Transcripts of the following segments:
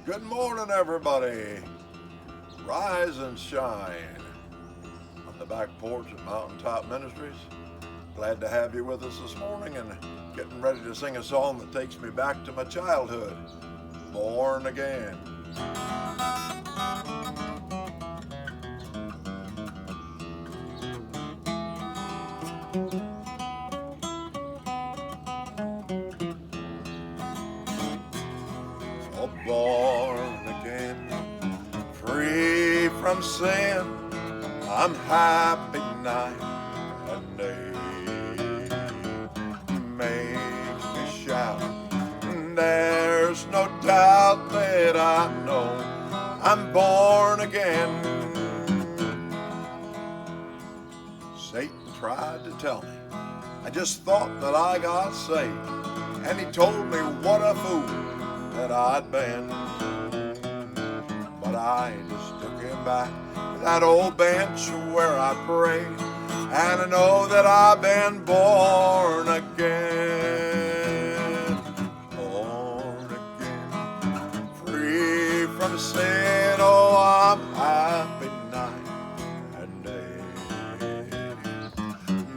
Good morning, everybody. Rise and shine on the back porch at Mountaintop Ministries. Glad to have you with us this morning and getting ready to sing a song that takes me back to my childhood. Born Again. Oh, born again, free from sin. I'm happy night and day. Makes me shout. There's no doubt that I know I'm born again. Satan tried to tell me I just thought that I got saved, and he told me what a fool that I'd been. But I just took him back to that old bench where I prayed, and I know that I've been born again. Born again, free from sin. Oh, I'm happy night and day.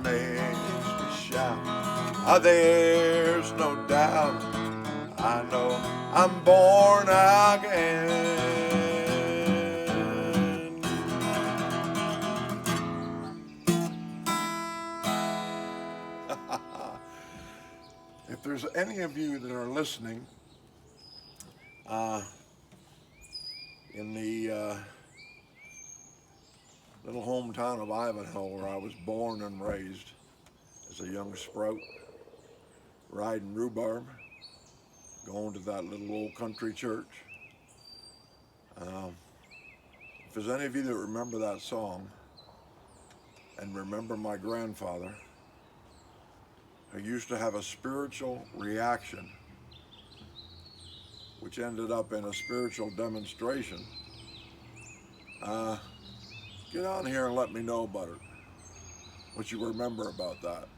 Makes me shout. There's no doubt, I know I'm born again. If there's any of you that are listening in the little hometown of Ivanhoe where I was born and raised as a young sprout, riding rhubarb, going to that little old country church. If there's any of you that remember that song and remember my grandfather, who used to have a spiritual reaction which ended up in a spiritual demonstration, get on here and let me know about it, what you remember about that.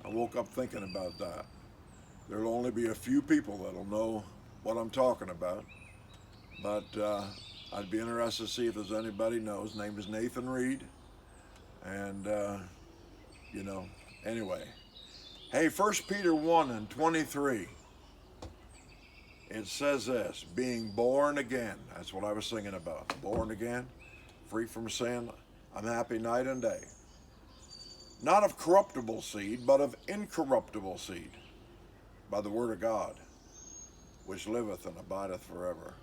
I woke up thinking about that. There'll only be a few people that'll know what I'm talking about, but I'd be interested to see if there's anybody knows. His name is Nathan Reid, and anyway. Hey, 1 Peter 1 and 23, it says this, being born again. That's what I was singing about. Born again, free from sin, I'm happy night and day. Not of corruptible seed, but of incorruptible seed, by the word of God, which liveth and abideth forever.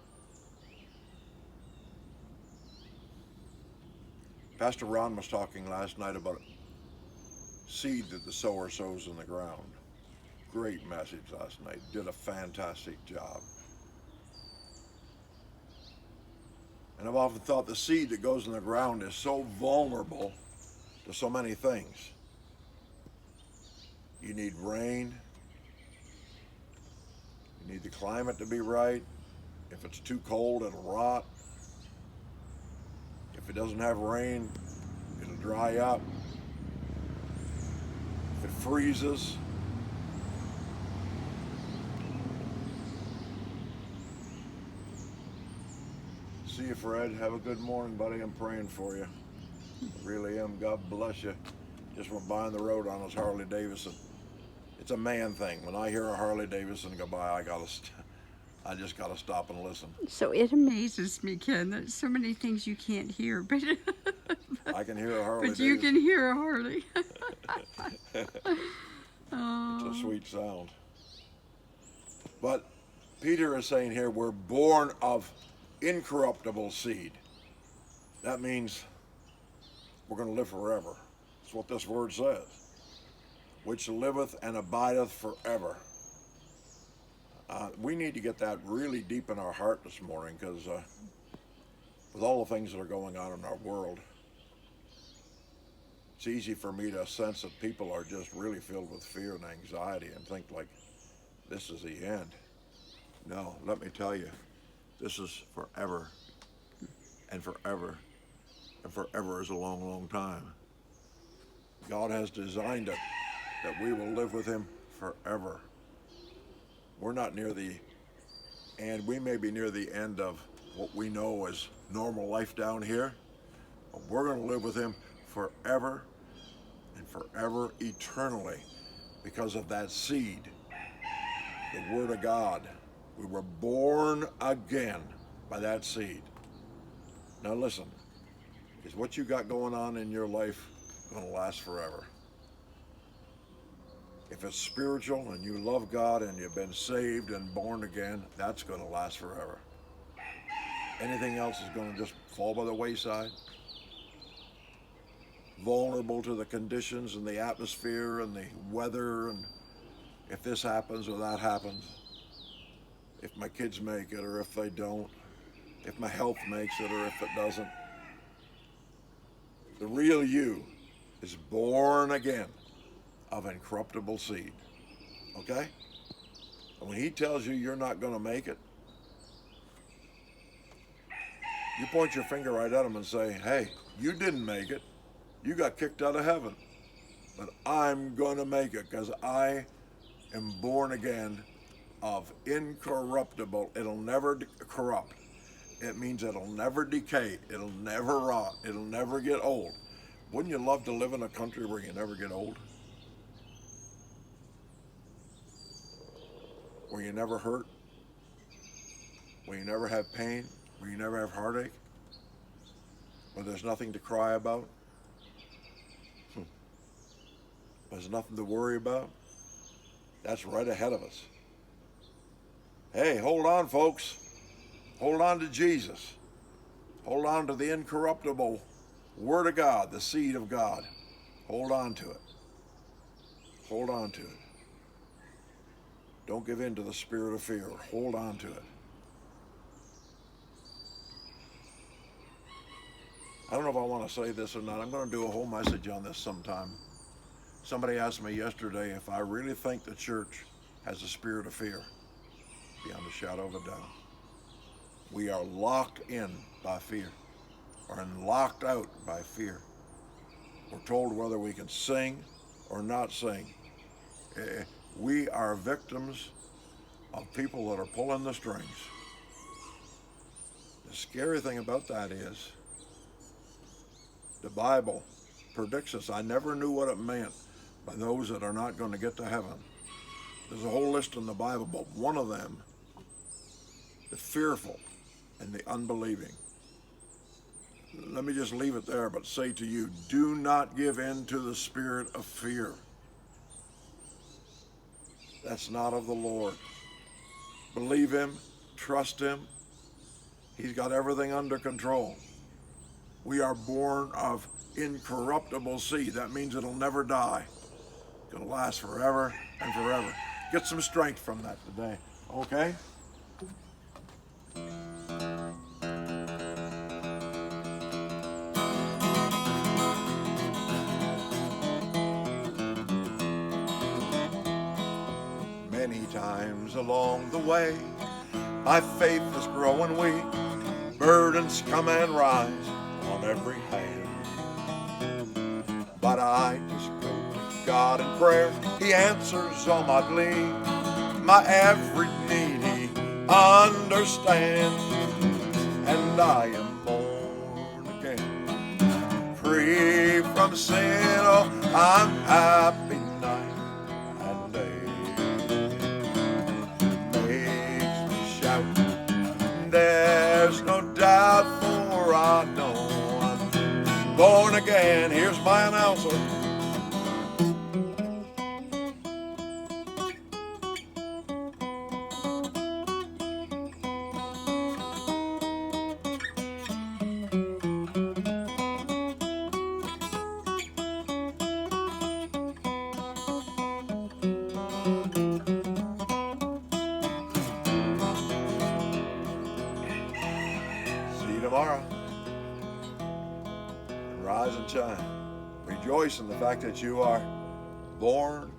Pastor Ron was talking last night about seed that the sower sows in the ground. Great message last night. Did a fantastic job. And I've often thought the seed that goes in the ground is so vulnerable to so many things. You need rain. You need the climate to be right. If it's too cold, it'll rot. If it doesn't have rain, it'll dry up. If it freezes, see you, Fred. Have a good morning, buddy. I'm praying for you. I really am. God bless you. Just went by on the road on his Harley Davidson. It's a man thing. When I hear a Harley Davidson go by, I just gotta stop and listen. So it amazes me, Ken. There's so many things you can't hear, but I can hear a Harley but you Davidson. can hear a Harley. It's a sweet sound. But Peter is saying here, we're born of incorruptible seed. That means we're going to live forever. That's what this word says. Which liveth and abideth forever. We need to get that really deep in our heart this morning, because with all the things that are going on in our world, it's easy for me to sense that people are just really filled with fear and anxiety and think like this is the end. No, let me tell you, this is forever and forever, and forever is a long, long time. God has designed it that we will live with him forever. We're not near the And we may be near the end of what we know as normal life down here, but we're going to live with him forever and forever eternally because of that seed, the Word of God. We were born again by that seed. Now listen, is what you got going on in your life going to last forever? If it's spiritual and you love God and you've been saved and born again, that's going to last forever. Anything else is going to just fall by the wayside. Vulnerable to the conditions and the atmosphere and the weather, and if this happens or that happens, if my kids make it or if they don't, if my health makes it or if it doesn't. The real you is born again of incorruptible seed. Okay? And when he tells you you're not going to make it, you point your finger right at him and say, hey, you didn't make it. You got kicked out of heaven. But I'm going to make it because I am born again of incorruptible. It'll never corrupt. It means it'll never decay. It'll never rot. It'll never get old. Wouldn't you love to live in a country where you never get old? Where you never hurt? Where you never have pain? Where you never have heartache? Where there's nothing to cry about? There's nothing to worry about? That's right ahead of us. Hey, hold on, folks. Hold on to Jesus. Hold on to the incorruptible Word of God, the seed of God. Hold on to it. Hold on to it. Don't give in to the spirit of fear. Hold on to it. I don't know if I want to say this or not. I'm going to do a whole message on this sometime. Somebody asked me yesterday if I really think the church has a spirit of fear. Beyond a shadow of a doubt. We are locked in by fear, or locked out by fear. We're told whether we can sing or not sing. We are victims of people that are pulling the strings. The scary thing about that is the Bible predicts us. I never knew what it meant by those that are not going to get to heaven. There's a whole list in the Bible, but one of them, the fearful and the unbelieving. Let me just leave it there, but say to you, do not give in to the spirit of fear. That's not of the Lord. Believe him, trust him. He's got everything under control. We are born of incorruptible seed. That means it'll never die. It's going to last forever and forever. Get some strength from that today, okay? Many times along the way, my faith is growing weak. Burdens come and rise on every hand. But I just go to God in prayer. He answers all my plea. My every need he understands. And I am born again, free from sin. Oh, I'm happy night and day. Makes me shout. There's no doubt, for I know I'm born again. Here's my announcer. See you tomorrow. And rise and shine. Rejoice in the fact that you are born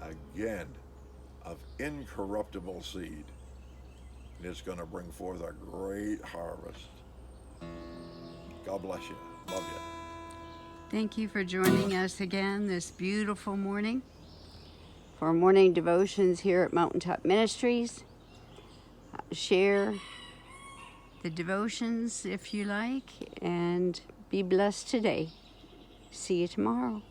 again of incorruptible seed. And it's going to bring forth a great harvest. God bless you. Love you. Thank you for joining us again this beautiful morning for morning devotions here at Mountaintop Ministries. share the devotions if you like, and be blessed today. See you tomorrow.